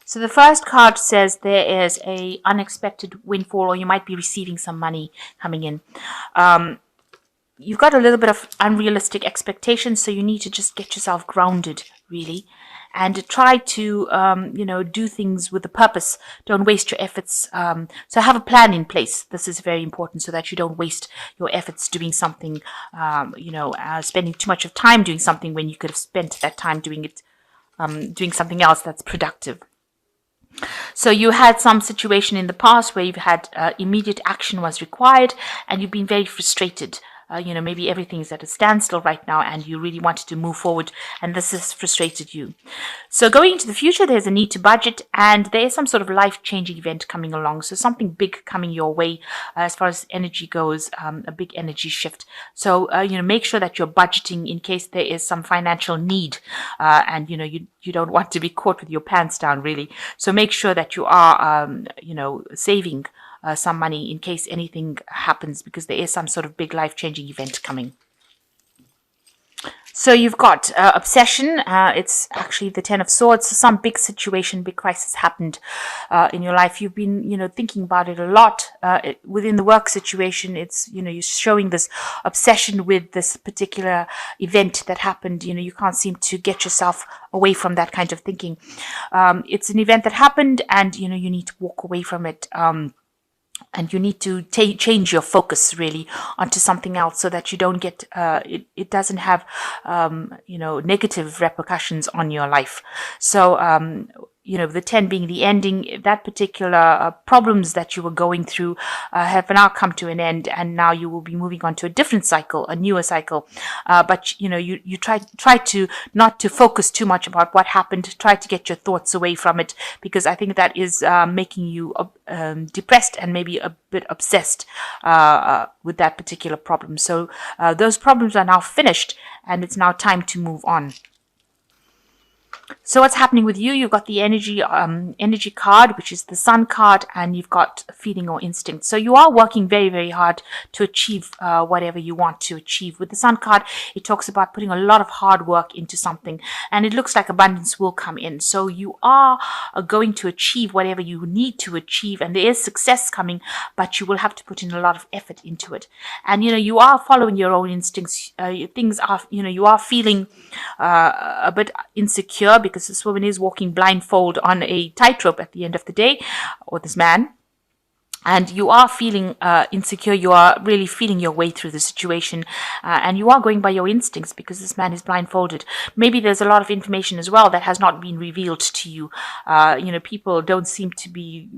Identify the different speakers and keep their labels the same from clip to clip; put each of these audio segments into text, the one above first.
Speaker 1: So the first card says there is a unexpected windfall, or you might be receiving some money coming in. You've got a little bit of unrealistic expectations, so you need to just get yourself grounded, really, and try to, do things with a purpose. Don't waste your efforts. So have a plan in place. This is very important, so that you don't waste your efforts doing something, spending too much of time doing something when you could have spent that time doing something else that's productive. So you had some situation in the past where you've had immediate action was required, and you've been very frustrated. Maybe everything's at a standstill right now and you really wanted to move forward, and this has frustrated you. So going into the future, there's a need to budget, and there is some sort of life-changing event coming along. So something big coming your way as far as energy goes, a big energy shift. So, make sure that you're budgeting in case there is some financial need, and, you don't want to be caught with your pants down, really. So make sure that you are, saving some money in case anything happens, because there is some sort of big life-changing event coming. So you've got obsession. It's actually the Ten of Swords. So some big situation, big crisis happened in your life. You've been, thinking about it a lot. Within the work situation, it's, you're showing this obsession with this particular event that happened. You can't seem to get yourself away from that kind of thinking. It's an event that happened, and, you need to walk away from it. And you need to change your focus really onto something else, so that you don't get it doesn't have negative repercussions on your life. So the 10 being the ending, that particular problems that you were going through have now come to an end, and now you will be moving on to a different cycle, a newer cycle. But you try to not to focus too much about what happened. Try to get your thoughts away from it, because I think that is making you depressed and maybe a bit obsessed with that particular problem. So those problems are now finished, and it's now time to move on. So what's happening with you? You've got the energy card, which is the Sun card, and you've got feeling or instinct. So you are working very, very hard to achieve whatever you want to achieve. With the Sun card, it talks about putting a lot of hard work into something, and it looks like abundance will come in. So you are going to achieve whatever you need to achieve, and there is success coming, but you will have to put in a lot of effort into it. And you are following your own instincts. Things are, you are feeling a bit insecure, because this woman is walking blindfold on a tightrope at the end of the day, or this man, and you are feeling insecure. You are really feeling your way through the situation, and you are going by your instincts, because this man is blindfolded. Maybe there's a lot of information as well that has not been revealed to you. People don't seem to be,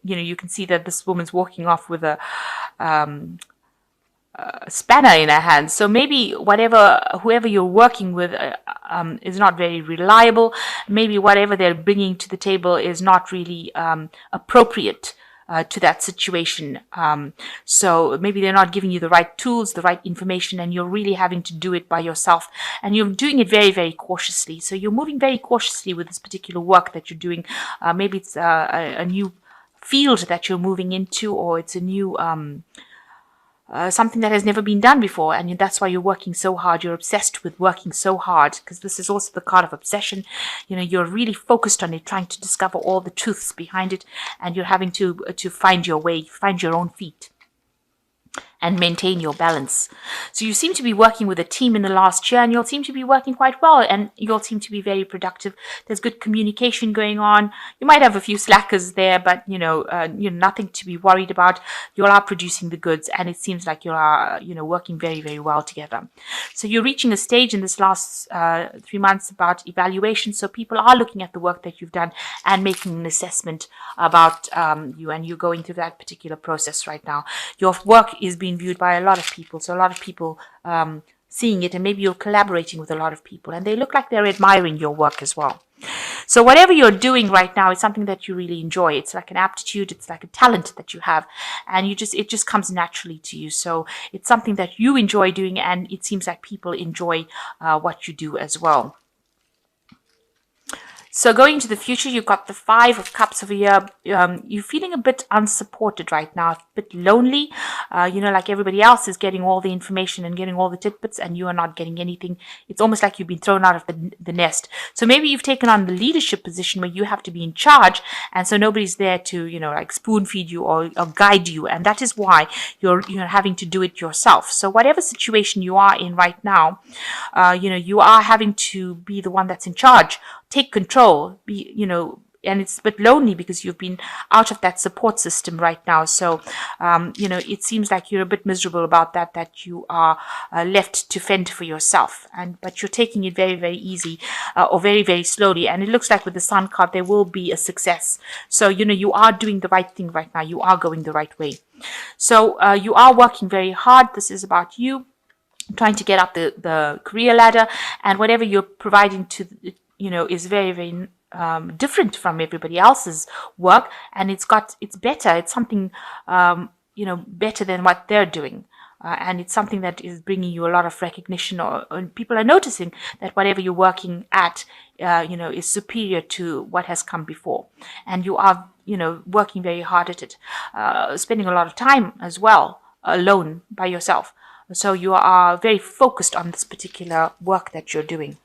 Speaker 1: you can see that this woman's walking off with a spanner in her hand. So maybe whoever you're working with is not very reliable. Maybe whatever they're bringing to the table is not really appropriate to that situation. So maybe they're not giving you the right tools, the right information, and you're really having to do it by yourself. And you're doing it very, very cautiously. So you're moving very cautiously with this particular work that you're doing. Maybe it's a new field that you're moving into, or it's a new something that has never been done before, and that's why you're working so hard. You're obsessed with working so hard, because this is also the card of obsession. You're really focused on it, trying to discover all the truths behind it, and you're having to find your way, find your own feet, and maintain your balance. So you seem to be working with a team in the last year, and you'll seem to be working quite well, and you'll seem to be very productive. There's good communication going on. You might have a few slackers there, but nothing to be worried about. You all are producing the goods, and it seems like you are working very, very well together. So you're reaching a stage in this last 3 months about evaluation. So people are looking at the work that you've done and making an assessment about you, and you're going through that particular process right now. Your work is being viewed by a lot of people, so a lot of people seeing it, and maybe you're collaborating with a lot of people, and they look like they're admiring your work as well. So whatever you're doing right now is something that you really enjoy. It's like an aptitude, it's like a talent that you have, and it just comes naturally to you. So it's something that you enjoy doing, and it seems like people enjoy what you do as well. So going into the future, you've got the Five of Cups over here. You're feeling a bit unsupported right now, a bit lonely. Like everybody else is getting all the information and getting all the tidbits, and you are not getting anything. It's almost like you've been thrown out of the nest. So maybe you've taken on the leadership position where you have to be in charge, and so nobody's there to, like spoon feed you or guide you, and that is why you're having to do it yourself. So whatever situation you are in right now, you are having to be the one that's in charge. Take control, and it's a bit lonely because you've been out of that support system right now. So, it seems like you're a bit miserable about that you are left to fend for yourself. But you're taking it very, very easy or very, very slowly. And it looks like with the Sun card, there will be a success. So, you are doing the right thing right now. You are going the right way. So, you are working very hard. This is about you trying to get up the career ladder, and whatever you're providing to is very, very different from everybody else's work, and it's better. It's something better than what they're doing, and it's something that is bringing you a lot of recognition, or people are noticing that whatever you're working at is superior to what has come before, and you are working very hard at it, spending a lot of time as well alone by yourself. So you are very focused on this particular work that you're doing.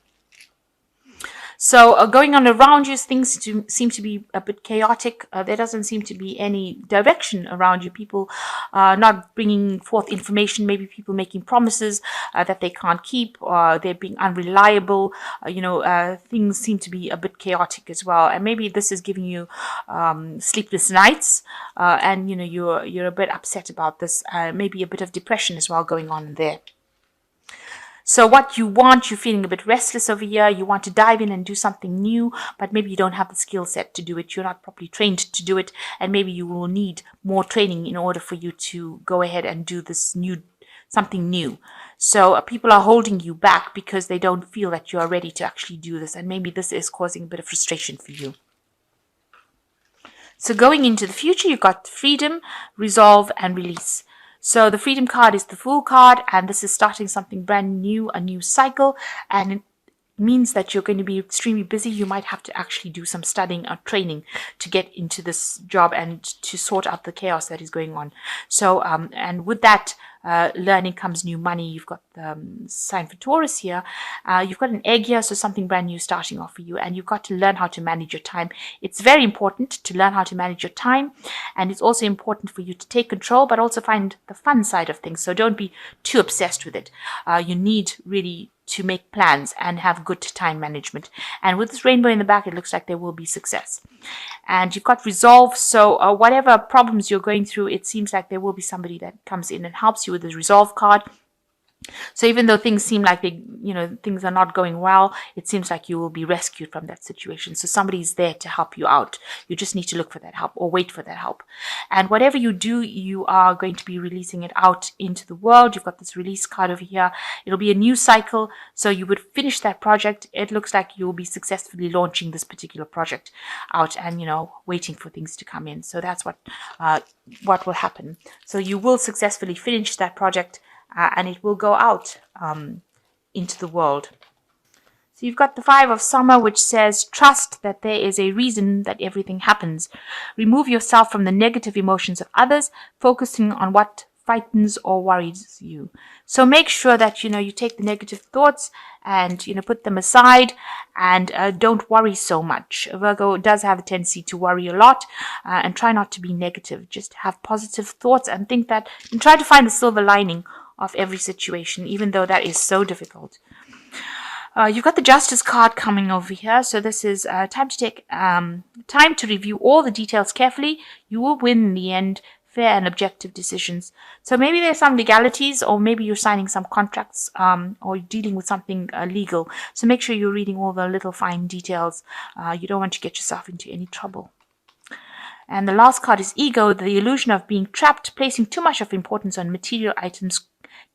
Speaker 1: So going on around you, things seem to be a bit chaotic. There doesn't seem to be any direction around you. People not bringing forth information. Maybe people making promises that they can't keep, or they're being unreliable. Things seem to be a bit chaotic as well. And maybe this is giving you sleepless nights, and you're a bit upset about this. Maybe a bit of depression as well going on there. So what you want, you're feeling a bit restless over here. You want to dive in and do something new, but maybe you don't have the skill set to do it. You're not properly trained to do it, and maybe you will need more training in order for you to go ahead and do this something new. So people are holding you back because they don't feel that you are ready to actually do this, and maybe this is causing a bit of frustration for you. So going into the future, you've got freedom, resolve, and release. So the Freedom card is the Fool card, and this is starting something brand new, a new cycle, and it means that you're going to be extremely busy. You might have to actually do some studying or training to get into this job and to sort out the chaos that is going on. So, and with that learning comes new money. You've got the sign for Taurus here. You've got an egg here, so something brand new starting off for you. And you've got to learn how to manage your time. It's very important to learn how to manage your time. And it's also important for you to take control, but also find the fun side of things. So don't be too obsessed with it. You need really to make plans and have good time management. And with this rainbow in the back, it looks like there will be success. And you've got resolve. So whatever problems you're going through, it seems like there will be somebody that comes in and helps you with the resolve card. So even though things seem like things are not going well, it seems like you will be rescued from that situation. So somebody's there to help you out. You just need to look for that help or wait for that help. And whatever you do, you are going to be releasing it out into the world. You've got this release card over here. It'll be a new cycle. So you would finish that project. It looks like you will be successfully launching this particular project out and, waiting for things to come in. So that's what will happen. So you will successfully finish that project, and it will go out into the world. So you've got the Five of Summer, which says, trust that there is a reason that everything happens. Remove yourself from the negative emotions of others, focusing on what frightens or worries you. So make sure that, you take the negative thoughts and, put them aside, and don't worry so much. Virgo does have a tendency to worry a lot, and try not to be negative. Just have positive thoughts and try to find the silver lining of every situation, even though that is so difficult. You've got the Justice card coming over here. So this is time to take time to review all the details carefully. You will win in the end. Fair and objective decisions. So maybe there's some legalities, or maybe you're signing some contracts, or dealing with something legal. So make sure you're reading all the little fine details. You don't want to get yourself into any trouble. And the last card is Ego, the illusion of being trapped, placing too much of importance on material items,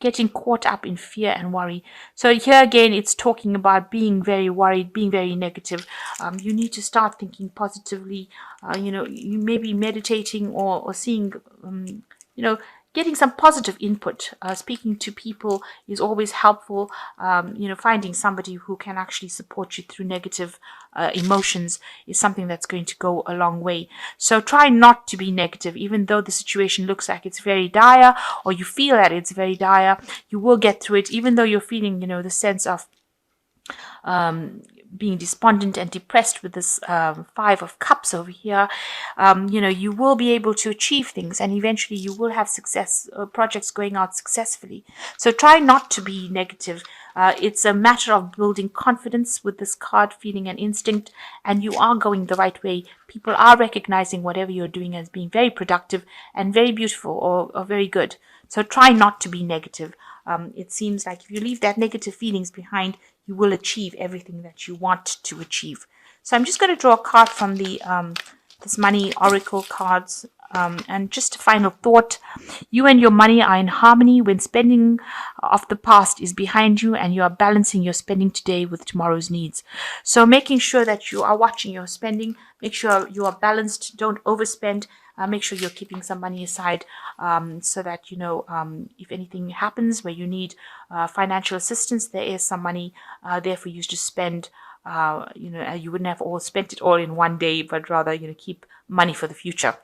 Speaker 1: getting caught up in fear and worry. So here again, it's talking about being very worried, being very negative. You need to start thinking positively. You may be meditating or seeing, getting some positive input. Speaking to people is always helpful. Finding somebody who can actually support you through negative emotions is something that's going to go a long way. So try not to be negative, even though the situation looks like it's very dire, or you feel that it's very dire. You will get through it, even though you're feeling, the sense of being despondent and depressed with this Five of Cups over here. You will be able to achieve things, and eventually you will have success, projects going out successfully. So try not to be negative. It's a matter of building confidence with this card, feeling an instinct, and you are going the right way. People are recognizing whatever you're doing as being very productive and very beautiful, or very good. So try not to be negative. It seems like if you leave that negative feelings behind, you will achieve everything that you want to achieve. So I'm just going to draw a card from the this money oracle cards. And just a final thought: you and your money are in harmony when spending of the past is behind you, and you are balancing your spending today with tomorrow's needs. So making sure that you are watching your spending, make sure you are balanced, don't overspend. Make sure you're keeping some money aside, so that if anything happens where you need financial assistance, there is some money there for you to spend. You wouldn't have all spent it all in one day, but rather keep money for the future.